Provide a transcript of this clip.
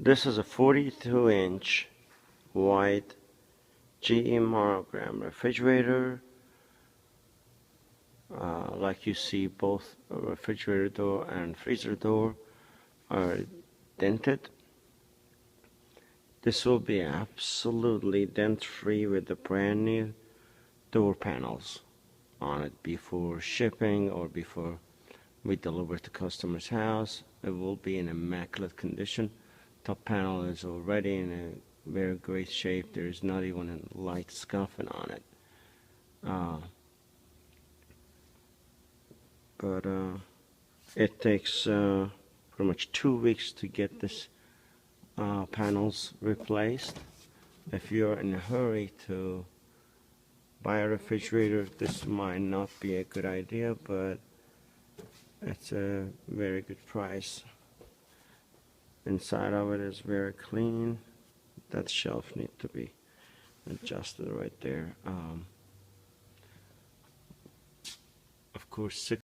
This is a 42-inch white GE Monogram refrigerator. Like you see, both refrigerator door and freezer door are dented. This will be absolutely dent-free with the brand new door panels on it before shipping or before we deliver to customer's house. It will be in immaculate condition. Top panel is already in a very great shape. There is not even a light scuffing on it. But it takes pretty much 2 weeks to get this panels replaced. If you're in a hurry to buy a refrigerator, this might not be a good idea, but it's a very good price. Inside of it is very clean. That shelf needs to be adjusted right there. Of course,